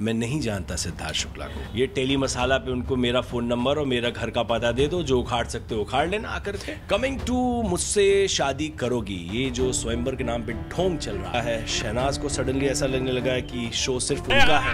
मैं नहीं जानता सिद्धार्थ शुक्ला को। ये टेली मसाला पे उनको मेरा फोन नंबर और मेरा घर का पता दे दो, जो उखाड़ सकते हो उखाड़ लेना आकर के। कमिंग टू मुझसे शादी करोगी, ये जो स्वयंवर के नाम पे ढोंग चल रहा है, शहनाज को सडनली ऐसा लगने लगा है कि शो सिर्फ उनका है।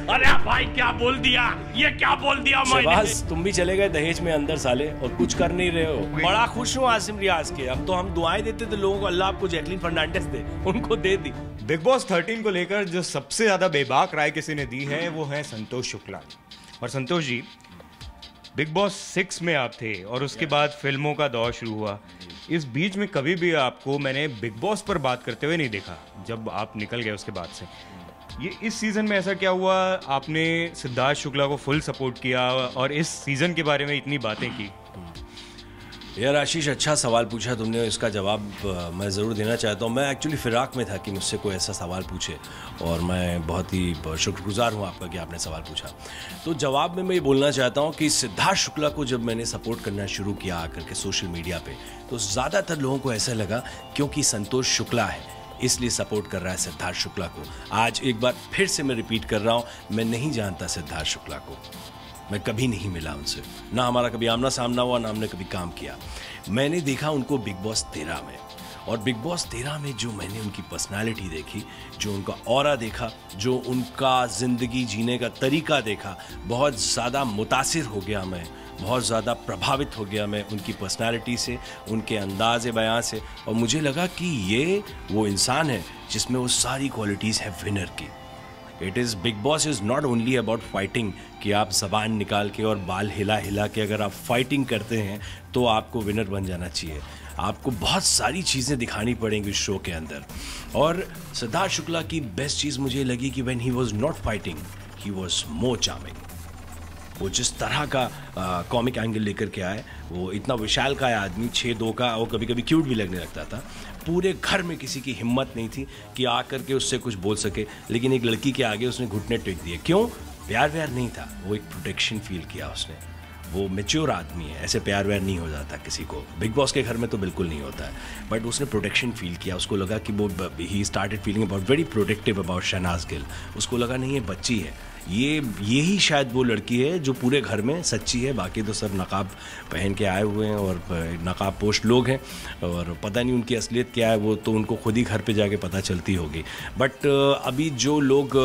अरे भाई क्या बोल दिया, ये क्या बोल दिया शहबाज, तुम भी चले गए दहेज में अंदर साले और कुछ कर नहीं रहे हो। बड़ा खुश हूँ आसिम रियाज के। अब तो हम दुआएं देते थे लोगों को, अल्लाह आपको जैकलीन फर्नांडिस दे, उनको दे दी। बिग बॉस 13 को लेकर जो सबसे ज्यादा बेबाक राय किसी ने दी है वो है संतोष शुक्ला। और संतोष जी, बिग बॉस 6 में आप थे और उसके बाद फिल्मों का दौर शुरू हुआ। इस बीच में कभी भी आपको मैंने बिग बॉस पर बात करते हुए नहीं देखा जब आप निकल गए उसके बाद से। ये इस सीजन में ऐसा क्या हुआ, आपने सिद्धार्थ शुक्ला को फुल सपोर्ट किया और इस सीजन के बारे में इतनी बातें की? यार आशीष, अच्छा सवाल पूछा तुमने, इसका जवाब मैं ज़रूर देना चाहता हूँ। मैं एक्चुअली फिराक में था कि मुझसे कोई ऐसा सवाल पूछे और मैं बहुत ही शुक्रगुजार हूँ आपका कि आपने सवाल पूछा। तो जवाब में मैं ये बोलना चाहता हूँ कि सिद्धार्थ शुक्ला को जब मैंने सपोर्ट करना शुरू किया आकर के सोशल मीडिया पे, तो ज़्यादातर लोगों को ऐसा लगा क्योंकि संतोष शुक्ला है इसलिए सपोर्ट कर रहा है सिद्धार्थ शुक्ला को। आज एक बार फिर से मैं रिपीट कर रहा हूँ, मैं नहीं जानता सिद्धार्थ शुक्ला को, मैं कभी नहीं मिला उनसे, ना हमारा कभी आमना सामना हुआ, ना हमने कभी काम किया। मैंने देखा उनको बिग बॉस 13 में, और बिग बॉस 13 में जो मैंने उनकी पर्सनालिटी देखी, जो उनका ऑरा देखा, जो उनका ज़िंदगी जीने का तरीका देखा, बहुत ज़्यादा मुतासिर हो गया मैं, बहुत ज़्यादा प्रभावित हो गया मैं उनकी पर्सनालिटी से, उनके अंदाज़ बयां से। और मुझे लगा कि ये वो इंसान है जिसमें वो सारी क्वालिटीज़ हैं विनर की। It is big boss is not only about fighting कि आप ज़बान निकाल के और बाल हिला हिला के अगर आप फाइटिंग करते हैं तो आपको विनर बन जाना चाहिए। आपको बहुत सारी चीज़ें दिखानी पड़ेंगी इस शो के अंदर। और सिद्धार्थ शुक्ला की बेस्ट चीज़ मुझे लगी कि when he was not fighting he was more charming. वो जिस तरह का कॉमिक एंगल लेकर के आए, वो इतना विशाल का है आदमी, 6'2" का, वो कभी कभी क्यूट भी लगने लगता था। पूरे घर में किसी की हिम्मत नहीं थी कि आकर के उससे कुछ बोल सके, लेकिन एक लड़की के आगे उसने घुटने टेक दिए। क्यों? प्यार व्यार नहीं था, वो एक प्रोटेक्शन फील किया उसने। वो मैच्योर आदमी है, ऐसे प्यार व्यार नहीं हो जाता किसी को। बिग बॉस के घर में तो बिल्कुल नहीं होता है, बट उसने प्रोटेक्शन फील किया। उसको लगा कि वो ही started feeling about very protective about Shehnaaz Gill. उसको लगा नहीं ये बच्ची है, यही शायद वो लड़की है जो पूरे घर में सच्ची है, बाकी तो सब नकाब पहन के आए हुए हैं और नकाब पोश लोग हैं, और पता नहीं उनकी असलियत क्या है, वो तो उनको खुद ही घर पे जाके पता चलती होगी। बट अभी जो लोग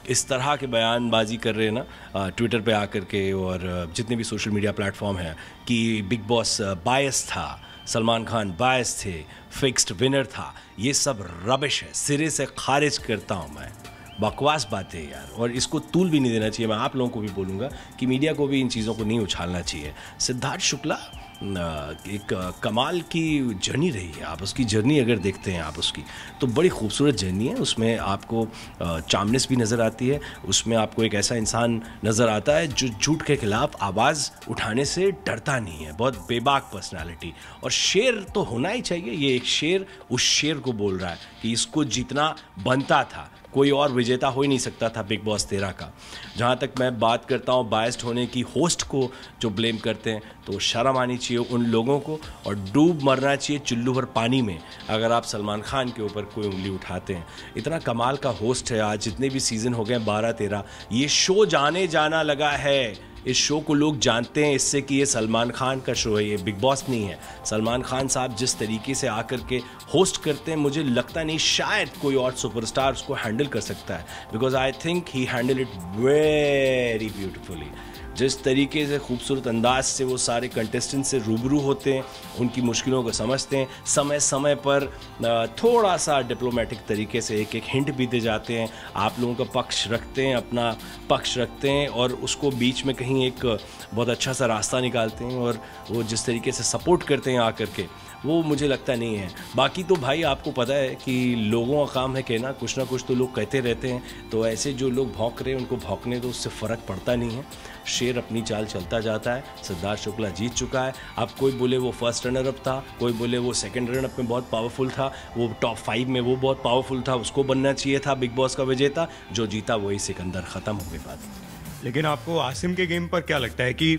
इस तरह के बयानबाजी कर रहे हैं ना ट्विटर पे आकर के और जितने भी सोशल मीडिया प्लेटफॉर्म हैं कि बिग बॉस बायस था, सलमान खान बायस थे, फिक्स्ड विनर था, ये सब रबिश है, सिरे से खारिज करता हूँ मैं। बकवास बातें यार, और इसको तूल भी नहीं देना चाहिए। मैं आप लोगों को भी बोलूँगा कि मीडिया को भी इन चीज़ों को नहीं उछालना चाहिए। सिद्धार्थ शुक्ला एक कमाल की जर्नी रही है। आप उसकी जर्नी अगर देखते हैं आप उसकी, तो बड़ी खूबसूरत जर्नी है। उसमें आपको चार्मनेस भी नज़र आती है, उसमें आपको एक ऐसा इंसान नज़र आता है जो झूठ के खिलाफ आवाज़ उठाने से डरता नहीं है। बहुत बेबाक पर्सनालिटी, और शेर तो होना ही चाहिए। ये एक शेर उस शेर को बोल रहा है कि इसको जीतना बनता था, कोई और विजेता हो ही नहीं सकता था बिग बॉस 13 का। जहाँ तक मैं बात करता हूँ बायस्ड होने की, होस्ट को जो ब्लेम करते हैं, तो शर्म आनी चाहिए उन लोगों को, और डूब मरना चाहिए चुल्लू भर पानी में अगर आप सलमान खान के ऊपर कोई उंगली उठाते हैं। इतना कमाल का होस्ट है। आज जितने भी सीज़न हो गए 12-13, ये शो जाने जाना लगा है। इस शो को लोग जानते हैं इससे कि ये सलमान खान का शो है, ये बिग बॉस नहीं है। सलमान खान साहब जिस तरीके से आकर के होस्ट करते हैं, मुझे लगता नहीं शायद कोई और सुपरस्टार उसको हैंडल कर सकता है, because I think he handle it very beautifully. जिस तरीके से खूबसूरत अंदाज से वो सारे कंटेस्टेंट से रूबरू होते हैं, उनकी मुश्किलों को समझते हैं, समय समय पर थोड़ा सा डिप्लोमेटिक तरीके से एक एक हिंट भी दे जाते हैं, आप लोगों का पक्ष रखते हैं, अपना पक्ष रखते हैं, और उसको बीच में कहीं एक बहुत अच्छा सा रास्ता निकालते हैं, और वो जिस तरीके से सपोर्ट करते हैं आकर के, वो मुझे लगता नहीं है। बाकी तो भाई आपको पता है कि लोगों का काम है कहना, कुछ ना कुछ तो लोग कहते रहते हैं, तो ऐसे जो लोग भौंक रहे हैं उनको भौंकने दो, उससे फ़र्क पड़ता नहीं है। शेर अपनी चाल चलता जाता है। सिद्धार्थ शुक्ला जीत चुका है। अब कोई बोले वो फर्स्ट रनर अप था, कोई बोले वो सेकंड रनर अप में बहुत पावरफुल था, वो टॉप 5 में वो बहुत पावरफुल था, उसको बनना चाहिए था बिग बॉस का विजेता। जो जीता वही सिकंदर, ख़त्म हो गई बात। लेकिन आपको आसिम के गेम पर क्या लगता है कि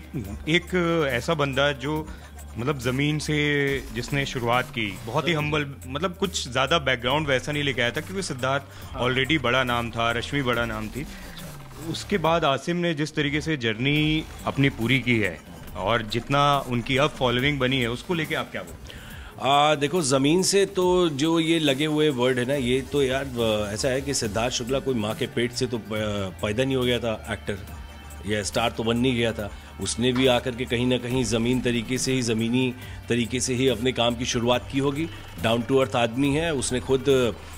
एक ऐसा बंदा जो मतलब ज़मीन से जिसने शुरुआत की, बहुत ही हम्बल, मतलब कुछ ज़्यादा बैकग्राउंड वैसा नहीं लेके आया था क्योंकि सिद्धार्थ ऑलरेडी बड़ा नाम था, रश्मि बड़ा नाम थी। उसके बाद आसिम ने जिस तरीके से जर्नी अपनी पूरी की है और जितना उनकी अब फॉलोइंग बनी है, उसको लेके आप क्या बोलते? देखो, ज़मीन से तो जो ये लगे हुए वर्ड है ना, ये तो यार ऐसा है कि सिद्धार्थ शुक्ला कोई माँ के पेट से तो पैदा नहीं हो गया था एक्टर, या स्टार तो बन नहीं गया था। उसने भी आकर के कहीं ना कहीं ज़मीनी तरीके से ही अपने काम की शुरुआत की होगी। डाउन टू अर्थ आदमी है। उसने खुद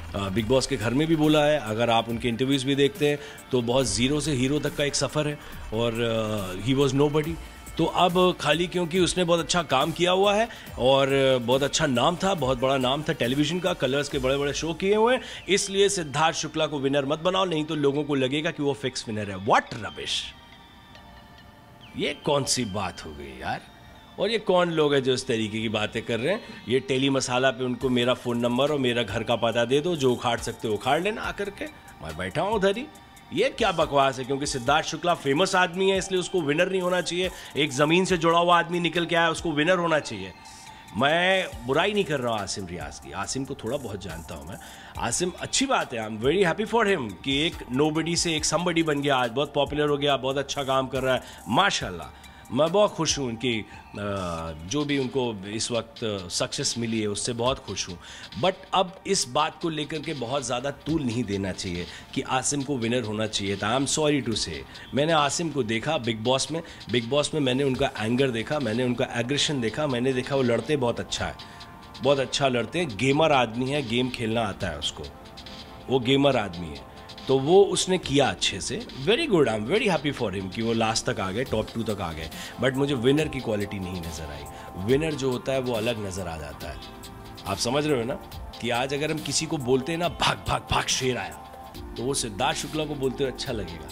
बिग बॉस के घर में भी बोला है, अगर आप उनके इंटरव्यूज़ भी देखते हैं तो बहुत ज़ीरो से हीरो तक का एक सफ़र है, और ही वॉज नोबडी। तो अब खाली क्योंकि उसने बहुत अच्छा काम किया हुआ है और बहुत अच्छा नाम था, बहुत बड़ा नाम था टेलीविज़न का, कलर्स के बड़े बड़े शो किए हुए हैं, इसलिए सिद्धार्थ शुक्ला को विनर मत बनाओ, नहीं तो लोगों को लगेगा कि वो फिक्स विनर है। व्हाट रबिश, ये कौन सी बात हो गई यार? और ये कौन लोग हैं जो इस तरीके की बातें कर रहे हैं? ये टेली मसाला पे उनको मेरा फ़ोन नंबर और मेरा घर का पता दे दो, जो उखाड़ सकते हो उखाड़ लेना आकर के, मैं बैठा हूँ उधर ही। ये क्या बकवास है? क्योंकि सिद्धार्थ शुक्ला फेमस आदमी है इसलिए उसको विनर नहीं होना चाहिए। एक ज़मीन से जुड़ा हुआ आदमी निकल के आया, उसको विनर होना चाहिए। मैं बुराई नहीं कर रहा हूँ आसिम रियाज की, आसिम को थोड़ा बहुत जानता हूँ मैं। आसिम अच्छी बात है, I am very happy for him कि एक नोबडी से एक समबडी बन गया, आज बहुत पॉपुलर हो गया, बहुत अच्छा काम कर रहा है, माशाल्लाह। मैं बहुत खुश हूँ उनकी जो भी उनको इस वक्त सक्सेस मिली है उससे बहुत खुश हूँ। बट अब इस बात को लेकर के बहुत ज़्यादा तूल नहीं देना चाहिए कि आसिम को विनर होना चाहिए था। आई एम सॉरी टू से, मैंने आसिम को देखा बिग बॉस में मैंने उनका एंगर देखा, मैंने उनका एग्रेशन देखा, मैंने देखा वो लड़ते बहुत अच्छा है, बहुत अच्छा लड़ते हैं। गेमर आदमी है, गेम खेलना आता है उसको, वो गेमर आदमी है, तो वो उसने किया अच्छे से। Very good, I am very happy for him कि वो लास्ट तक आ गए, टॉप 2 तक आ गए। बट मुझे विनर की क्वालिटी नहीं नज़र आई। विनर जो होता है वो अलग नज़र आ जाता है। आप समझ रहे हो ना कि आज अगर हम किसी को बोलते हैं ना भाग भाग भाग शेर आया, तो वो सिद्धार्थ शुक्ला को बोलते हुए अच्छा लगेगा,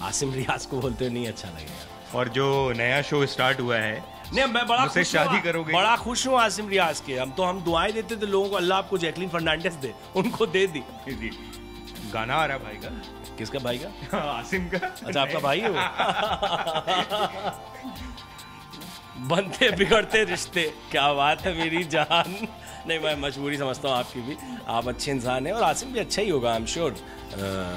आसिम रियाज को बोलते हुए नहीं अच्छा लगेगा। और जो नया शो स्टार्ट हुआ है, नहीं, मैं बड़ा खुश शादी करोगे, बड़ा खुश हूँ आसिम रियाज के। हम दुआएं देते थे लोगों को, अल्लाह आपको जैकलीन फर्नांडिस दे, उनको दे दी। गाना आ रहा भाई का। किसका भाई का? आसिम का। अच्छा, आपका भाई हो? बनते बिगड़ते रिश्ते, क्या बात है मेरी जान। नहीं, मैं मजबूरी समझता हूँ आपकी भी, आप अच्छे इंसान हैं और आसिम भी अच्छा ही होगा, आई एम श्योर।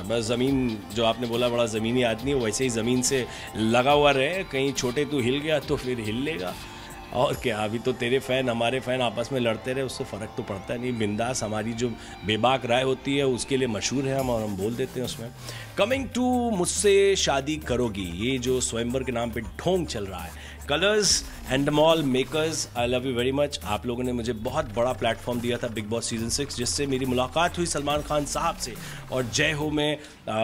बस ज़मीन जो आपने बोला, बड़ा ज़मीनी आदमी है, वैसे ही ज़मीन से लगा हुआ रहे, कहीं छोटे तू हिल गया तो फिर हिल लेगा। और क्या, अभी तो तेरे फ़ैन हमारे फ़ैन आपस में लड़ते रहे, उससे फ़र्क तो पड़ता नहीं। बिंदास हमारी जो बेबाक राय होती है उसके लिए मशहूर है हम, और हम बोल देते हैं उसमें। कमिंग टू मुझसे शादी करोगी, ये जो स्वयंवर के नाम पे ढोंग चल रहा है, colours and mall makers, I love you very much. आप लोगों ने मुझे बहुत बड़ा प्लेटफॉर्म दिया था बिग बॉस सीज़न 6, जिससे मेरी मुलाकात हुई सलमान खान साहब से, और जय हो में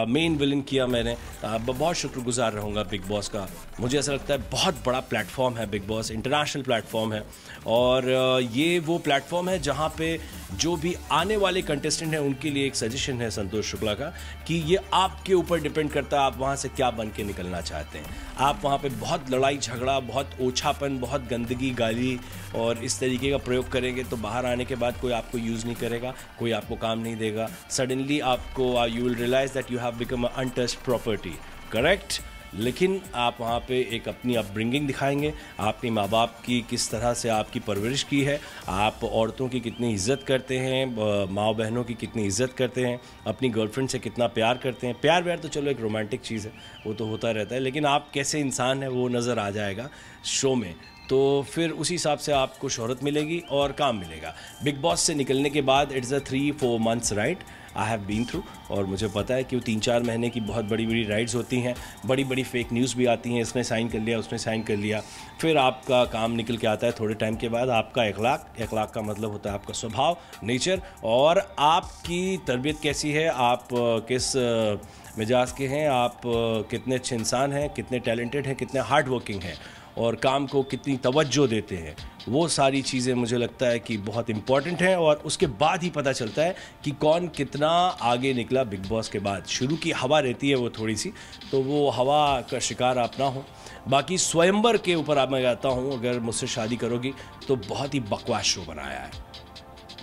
मेन विलन किया मैंने। बहुत शुक्रगुजार रहूँगा बिग बॉस का। मुझे ऐसा लगता है बहुत बड़ा प्लेटफॉर्म है बिग बॉस, इंटरनेशनल प्लेटफॉर्म है, और ये वो प्लेटफॉर्म है जहाँ पे जो भी आने वाले कंटेस्टेंट हैं उनके लिए एक सजेशन है संतोष शुक्ला का कि ये आपके ऊपर डिपेंड करता है आप वहाँ से क्या बन के निकलना चाहते हैं। आप वहाँ पे बहुत लड़ाई झगड़ा, बहुत ओछापन, बहुत गंदगी, गाली और इस तरीके का प्रयोग करेंगे तो बाहर आने के बाद कोई आपको यूज़ नहीं करेगा, कोई आपको काम नहीं देगा। सडनली आपको you will realise that you have become a untouched property, correct. लेकिन आप वहाँ पे एक अपनी अपब्रिंगिंग दिखाएंगे, आपके माँ बाप की किस तरह से आपकी परवरिश की है, आप औरतों की कितनी इज़्ज़त करते हैं, माँ बहनों की कितनी इज़्ज़त करते हैं, अपनी गर्लफ्रेंड से कितना प्यार करते हैं। प्यार व्यार तो चलो एक रोमांटिक चीज़ है, वो तो होता रहता है, लेकिन आप कैसे इंसान हैं वो नज़र आ जाएगा शो में। तो फिर उसी हिसाब से आपको शोहरत मिलेगी और काम मिलेगा। बिग बॉस से निकलने के बाद it's a 3-4 months ride I have been through, और मुझे पता है कि वो 3-4 महीने की बहुत बड़ी बड़ी राइड्स होती हैं, बड़ी बड़ी फेक न्यूज़ भी आती हैं, इसने साइन कर लिया, उसने साइन कर लिया, फिर आपका काम निकल के आता है थोड़े टाइम के बाद, आपका अखलाक का मतलब होता है आपका स्वभाव, नेचर, और आपकी तरबियत कैसी है, आप किस मिजाज के हैं, आप कितने अच्छे इंसान हैं, कितने टैलेंटेड हैं, कितने हार्ड वर्किंग हैं, और काम को कितनी तवज्जो देते हैं। वो सारी चीज़ें मुझे लगता है कि बहुत इम्पॉर्टेंट हैं, और उसके बाद ही पता चलता है कि कौन कितना आगे निकला बिग बॉस के बाद। शुरू की हवा रहती है वो थोड़ी सी, तो वो हवा का शिकार आप ना हो। बाकी स्वयंवर के ऊपर आप मैं कहता हूँ, अगर मुझसे शादी करोगी तो बहुत ही बकवास शो बनाया है।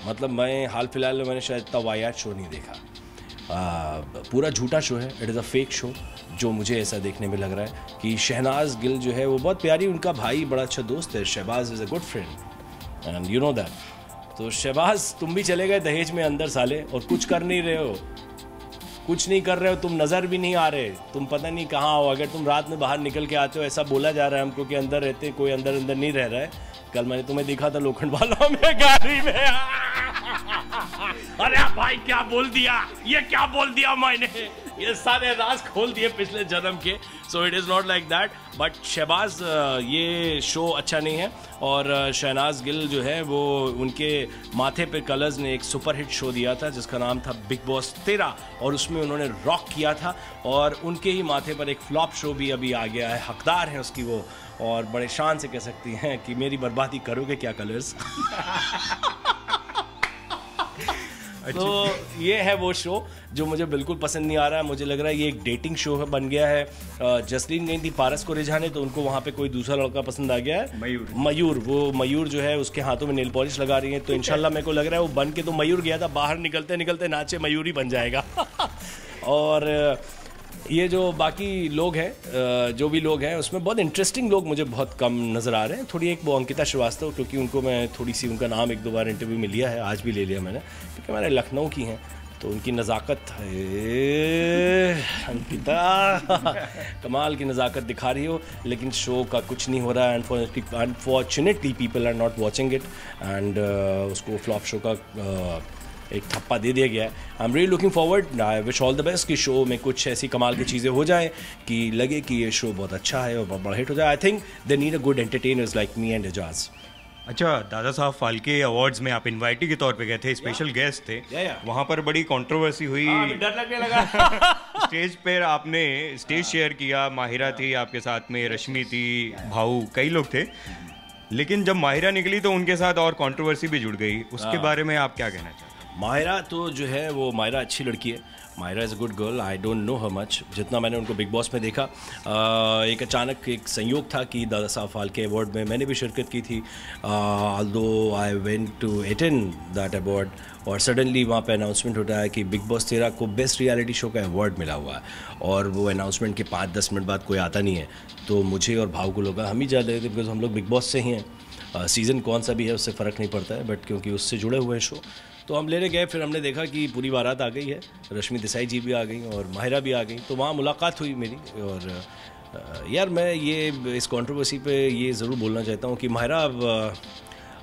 मतलब मैं हाल फिलहाल में मैंने शायद इतना वाहियात शो नहीं देखा। पूरा झूठा शो है, it is a fake show, जो मुझे ऐसा देखने में लग रहा है कि शहनाज गिल जो है वो बहुत प्यारी, उनका भाई बड़ा अच्छा दोस्त है, Shehbaz is a good friend and you know that. तो शहबाज तुम भी चले गए दहेज में अंदर साले, और कुछ कर नहीं रहे हो, कुछ नहीं कर रहे हो, तुम नज़र भी नहीं आ रहे, तुम पता नहीं कहाँ हो। अगर तुम रात में बाहर निकल के आते हो, ऐसा बोला जा रहा है हमको कि अंदर रहते, कोई अंदर नहीं रह रहा है। कल मैंने तुम्हें देखा था लोखंड वाला में गाड़ी में। अरे भाई क्या बोल दिया, ये क्या बोल दिया मैंने, ये सारे राज खोल दिए पिछले जन्म के। So it is not like that, but Shehbaz ये शो अच्छा नहीं है। और शहनाज गिल जो है वो उनके माथे पे कलर्स ने एक सुपरहिट शो दिया था जिसका नाम था बिग बॉस 13, और उसमें उन्होंने रॉक किया था, और उनके ही माथे पर एक फ्लॉप शो भी अभी आ गया है, हकदार है उसकी वो, और बड़े शान से कह सकती हैं कि मेरी बर्बादी करोगे क्या कलर्स। तो ये है वो शो जो मुझे बिल्कुल पसंद नहीं आ रहा है। मुझे लग रहा है ये एक डेटिंग शो है, बन गया है। जसलीन गई थी पारस को रिझाने, तो उनको वहाँ पे कोई दूसरा लड़का पसंद आ गया है, मयूर जो है उसके हाथों में नेल पॉलिश लगा रही है। तो इंशाल्लाह मेरे को लग रहा है वो बन के तो मयूर गया था, बाहर निकलते निकलते नाचे मयूर ही बन जाएगा। और ये जो बाकी लोग हैं, जो भी लोग हैं उसमें बहुत इंटरेस्टिंग लोग मुझे बहुत कम नज़र आ रहे हैं। थोड़ी एक वो अंकिता श्रीवास्तव, क्योंकि उनको मैं थोड़ी सी उनका नाम 1-2 बार इंटरव्यू में लिया है, आज भी ले लिया मैंने, क्योंकि मैंने लखनऊ की हैं, तो उनकी नज़ाकत है। अंकिता कमाल की नज़ाकत दिखा रही हो, लेकिन शो का कुछ नहीं हो रहा है। Unfortunately people are not watching it, and उसको फ्लॉप शो का एक थप्पा दे दिया गया है। I am really looking forward, I wish all the best कि शो में कुछ ऐसी कमाल की चीज़ें हो जाएं कि लगे कि ये शो बहुत अच्छा है और बहुत बड़ा हिट हो जाए। I think they need a good entertainers like me and Eijaz. अच्छा, दादा साहब फाल्के अवार्ड्स में आप इनवाइटी के तौर पे गए थे, स्पेशल गेस्ट थे, वहाँ पर बड़ी कंट्रोवर्सी हुई, डर लगने लगा। स्टेज पर आपने स्टेज शेयर किया, माहिरा थी आपके साथ में, रश्मि थी, भाऊ, कई लोग थे, लेकिन जब माहिरा निकली तो उनके साथ और कंट्रोवर्सी भी जुड़ गई, उसके बारे में आप क्या कहना चाहते हैं? माहिरा तो जो है वो माहिरा अच्छी लड़की है, Mahira is a good girl, I don't know her much, जितना मैंने उनको बिग बॉस में देखा। एक अचानक एक संयोग था कि दादा साहब फाल्के अवार्ड में मैंने भी शिरकत की थी, although I went to attend that award, और सडनली वहाँ पे अनाउंसमेंट होता है कि बिग बॉस 13 को बेस्ट रियलिटी शो का अवार्ड मिला हुआ है, और वो अनाउंसमेंट के 5-10 मिनट बाद कोई आता नहीं है। तो मुझे और भाव को लगा, हम ही जा रहे थे बिकॉज हम लोग बिग बॉस से ही हैं, सीज़न कौन सा भी है उससे फ़र्क नहीं पड़ता है, बट क्योंकि उससे जुड़े हुए हैं शो, तो हम लेने गए। फिर हमने देखा कि पूरी बारात आ गई है, रश्मि देसाई जी भी आ गई और माहिरा भी आ गई, तो वहाँ मुलाकात हुई मेरी। और यार मैं ये इस कंट्रोवर्सी पे ये ज़रूर बोलना चाहता हूँ कि माहिरा,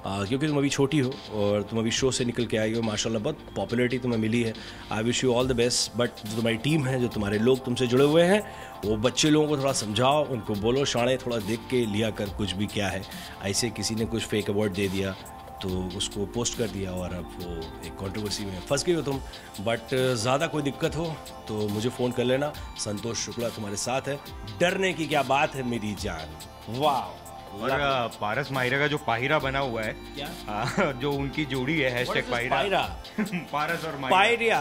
क्योंकि तुम अभी छोटी हो और तुम अभी शो से निकल के आई हो, माशाल्लाह बहुत पॉपुलैरिटी तुम्हें मिली है, I wish you all the best. But जो तुम्हारी टीम है, जो तुम्हारे लोग तुमसे जुड़े हुए हैं, वो बच्चे लोगों को थोड़ा समझाओ, उनको बोलो शाणे थोड़ा देख के लिया कर कुछ भी क्या है। ऐसे किसी ने कुछ फेक अवार्ड दे दिया तो उसको पोस्ट कर दिया और अब वो एक कंट्रोवर्सी में फंस गई हो तुम। बट ज़्यादा कोई दिक्कत हो तो मुझे फ़ोन कर लेना, संतोष शुक्ला तुम्हारे साथ है, डरने की क्या बात है मेरी जान। वाह। और पारस माहिरा का जो पाहिरा बना हुआ है, क्या? जो उनकी जोड़ी है, #पाहिरा। पारस और pyorrhoea,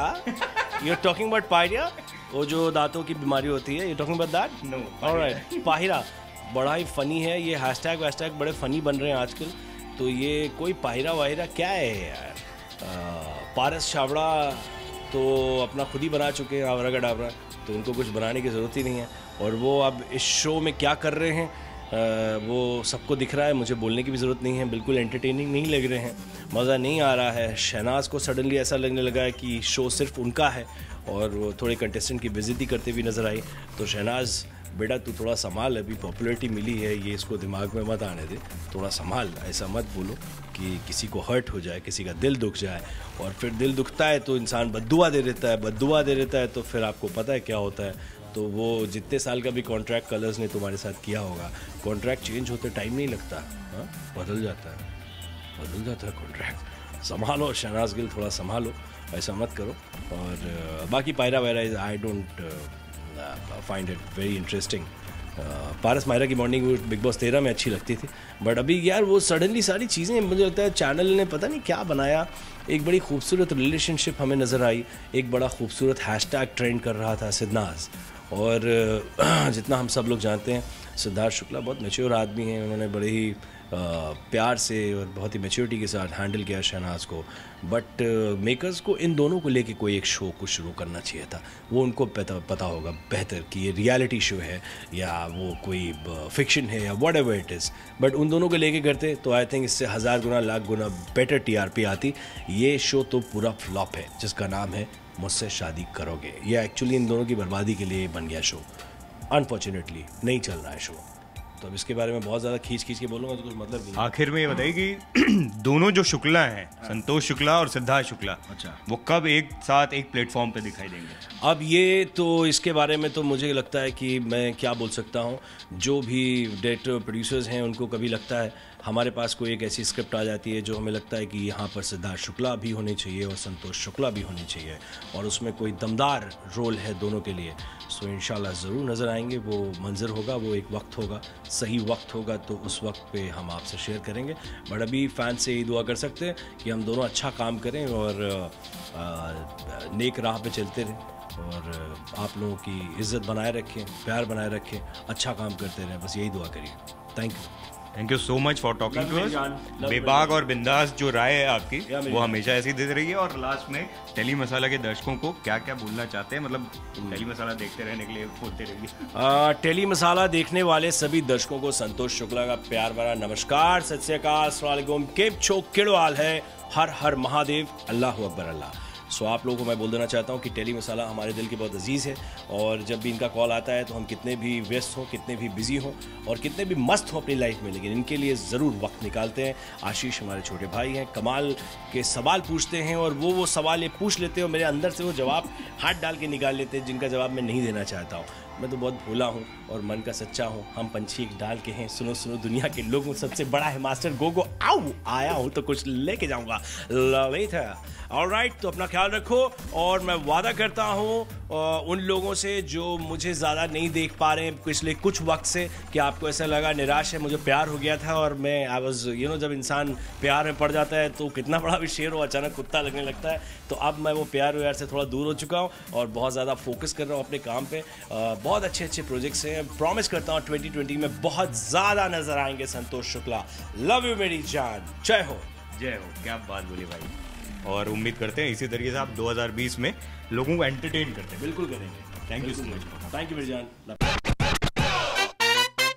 you are talking about pyorrhoea, वो जो दांतों की बीमारी होती है, you talking about that? No. Alright, Pahira बड़ा ही फनी है, ये हैशटैग बड़े फनी बन रहे हैं आजकल। तो ये कोई पाहिरा वाहिरा क्या है यार? पारस छाबड़ा तो अपना खुद ही बना चुके हैं आवरा गडावरा, तो उनको कुछ बनाने की ज़रूरत ही नहीं है। और वो अब इस शो में क्या कर रहे हैं वो सबको दिख रहा है, मुझे बोलने की भी ज़रूरत नहीं है, बिल्कुल एंटरटेनिंग नहीं लग रहे हैं, मज़ा नहीं आ रहा है। शहनाज को सडनली ऐसा लगने लगा है कि शो सिर्फ उनका है, और वो थोड़े कंटेस्टेंट की बेइज्जती करते हुए नज़र आई। तो शहनाज बेटा तू थोड़ा संभाल, अभी पॉपुलैरिटी मिली है, ये इसको दिमाग में मत आने दे, थोड़ा संभाल, ऐसा मत बोलो कि किसी को हर्ट हो जाए, किसी का दिल दुख जाए, और फिर दिल दुखता है तो इंसान बद्दुआ दे देता है, तो फिर आपको पता है क्या होता है। तो वो जितने साल का भी कॉन्ट्रैक्ट कलर्स ने तुम्हारे साथ किया होगा, कॉन्ट्रैक्ट चेंज होते टाइम नहीं लगता, हाँ बदल जाता है कॉन्ट्रैक्ट। संभालो शहनाज गिल, थोड़ा संभालो, ऐसा मत करो। और बाकी पायरा वायरा I don't find it very interesting. Paras Mahira की मॉर्निंग बिग बॉस 13 में अच्छी लगती थी, बट अभी यार वो सडनली सारी चीज़ें, मुझे लगता है चैनल ने पता नहीं क्या बनाया, एक बड़ी खूबसूरत रिलेशनशिप हमें नज़र आई, एक बड़ा खूबसूरत हैशटैग ट्रेंड कर रहा था सिद्धनाज। और जितना हम सब लोग जानते हैं सिद्धार्थ शुक्ला बहुत मैच्योर आदमी हैं, उन्होंने बड़े ही प्यार से और बहुत ही मैच्योरिटी के साथ हैंडल किया शहनाज को। बट मेकर्स को इन दोनों को लेके कोई एक शो को शुरू करना चाहिए था। वो उनको पता होगा बेहतर कि ये रियलिटी शो है या वो कोई फिक्शन है या what ever it is, but उन दोनों को लेके करते तो आई थिंक इससे 1000 गुना लाख गुना बेटर TRP आती। ये शो तो पूरा फ्लॉप है जिसका नाम है मुझसे शादी करोगे। ये एक्चुअली इन दोनों की बर्बादी के लिए बन गया शो, अनफॉर्चुनेटली नहीं चल रहा है शो। तो अब इसके बारे में बहुत ज़्यादा खींच के बोलूँगा तो कुछ मतलब नहीं। आखिर में ये बताइए कि दोनों जो शुक्ला हैं, संतोष शुक्ला और सिद्धार्थ शुक्ला, अच्छा, वो कब एक साथ एक प्लेटफॉर्म पे दिखाई देंगे? अब ये तो इसके बारे में तो मुझे लगता है कि मैं क्या बोल सकता हूँ, जो भी डायरेक्टर प्रोड्यूसर्स हैं उनको कभी लगता है हमारे पास कोई एक ऐसी स्क्रिप्ट आ जाती है जो हमें लगता है कि यहाँ पर सिद्धार्थ शुक्ला भी होने चाहिए और संतोष शुक्ला भी होने चाहिए और उसमें कोई दमदार रोल है दोनों के लिए। सो इंशाल्लाह ज़रूर नज़र आएंगे, वो मंजर होगा, वो एक वक्त होगा, सही वक्त होगा तो उस वक्त पे हम आपसे शेयर करेंगे। बट अभी फ़ैन से यही दुआ कर सकते हैं कि हम दोनों अच्छा काम करें और नेक राह पे चलते रहें और आप लोगों की इज़्ज़त बनाए रखें, प्यार बनाए रखें, अच्छा काम करते रहें, बस यही दुआ करिए। Thank you so much for talking to us. बेबाक और बिंदास जो राय है आपकी वो हमेशा ऐसी देते रहिए। और लास्ट में टेली मसाला के दर्शकों को क्या क्या बोलना चाहते हैं, मतलब टेली मसाला देखते रहने के लिए बोलते रहिए। टेली मसाला देखने वाले सभी दर्शकों को संतोष शुक्ला का प्यार भरा नमस्कार, सत श्री अकाल, अस्सलाम वालेकुम, केप छो किड़वाल है, हर हर महादेव, अल्लाह अकबर अल्लाह। सो आप लोगों को मैं बोल देना चाहता हूँ कि टेली मसाला हमारे दिल के बहुत अजीज़ है और जब भी इनका कॉल आता है तो हम कितने भी व्यस्त हों, कितने भी बिजी हों और कितने भी मस्त हों अपनी लाइफ में, लेकिन इनके लिए ज़रूर वक्त निकालते हैं। आशीष हमारे छोटे भाई हैं, कमाल के सवाल पूछते हैं और वो सवाल ये पूछ लेते हैं और मेरे अंदर से वो जवाब हाथ डाल के निकाल लेते हैं जिनका जवाब मैं नहीं देना चाहता हूँ। मैं तो बहुत भोला हूँ और मन का सच्चा हूँ। हम पंछी एक डाल के हैं, सुनो सुनो दुनिया के लोगों सबसे बड़ा है मास्टर गोगो, आओ आया हूँ तो कुछ लेके जाऊँगा। ललित है ऑलराइट, तो अपना ख्याल रखो और मैं वादा करता हूँ उन लोगों से जो मुझे ज़्यादा नहीं देख पा रहे हैं पिछले कुछ वक्त से कि आपको ऐसा लगा निराश है, मुझे प्यार हो गया था और मैं आई वाज जब इंसान प्यार में पड़ जाता है तो कितना बड़ा भी शेर हो अचानक कुत्ता लगने लगता है। तो अब मैं वो प्यार व्यार से थोड़ा दूर हो चुका हूँ और बहुत ज़्यादा फोकस कर रहा हूँ अपने काम पे। बहुत अच्छे प्रोजेक्ट्स हैं, प्रॉमिस करता हूँ 2020 में बहुत ज़्यादा नजर आएंगे संतोष शुक्ला। लव यू मेरी जान, जय हो। जय हो, क्या बात बोली भाई। और उम्मीद करते हैं इसी तरीके से आप 2020 में लोगों को एंटरटेन करते हैं। बिल्कुल करेंगे। Thank you so much. Thank you मेरी जान।